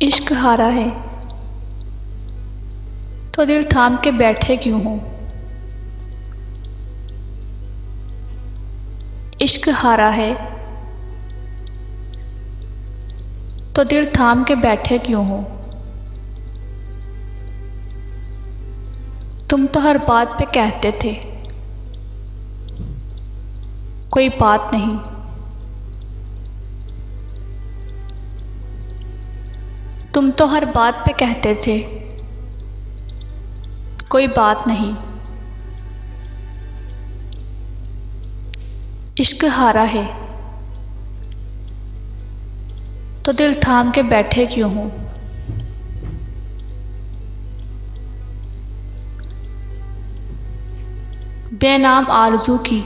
इश्क हारा है तो दिल थाम के बैठे क्यों हो। इश्क हारा है तो दिल थाम के बैठे क्यों हो। तुम तो हर बात पे कहते थे कोई बात नहीं। तुम तो हर बात पे कहते थे कोई बात नहीं। इश्क हारा है तो दिल थाम के बैठे क्यों हो। बेनाम आरज़ू की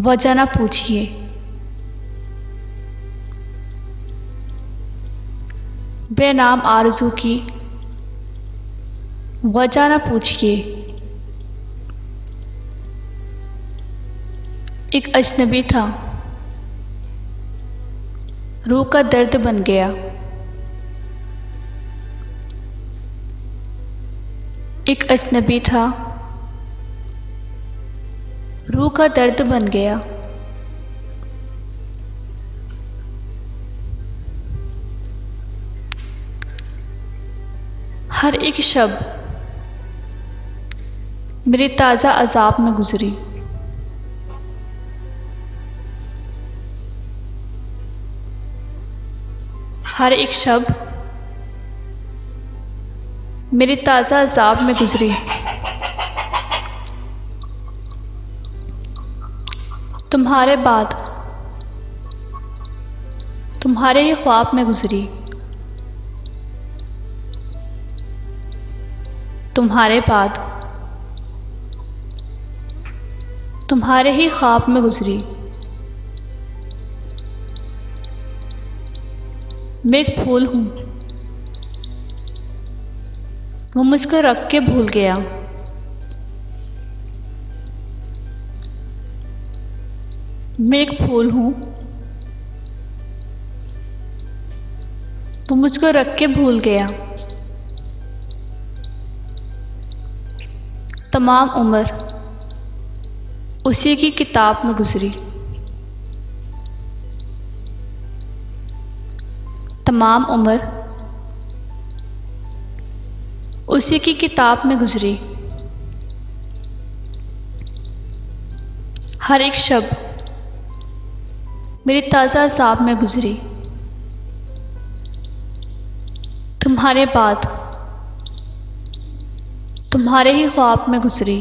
वजह न पूछिए। बेनाम आरज़ू की वजह न पूछिए। एक अजनबी था रूह का दर्द बन गया। एक अजनबी था रूह का दर्द बन गया। हर एक शब मेरी ताज़ा अज़ाब में गुज़री। हर एक शब मेरी ताज़ा अज़ाब में गुज़री। तुम्हारे बाद तुम्हारे ही ख्वाब में गुज़री। तुम्हारे बाद तुम्हारे ही ख्वाब में गुज़री। मैं एक फूल हूँ वो मुझको रख के भूल गया। मैं एक फूल हूँ वो मुझको रख के भूल गया। तमाम उम्र उसी की किताब में गुज़री। तमाम उम्र उसी की किताब में गुज़री। हर एक शब मेरी ताज़ा अज़ाब में गुज़री। तुम्हारे बाद तुम्हारे ही ख्वाब में गुज़री।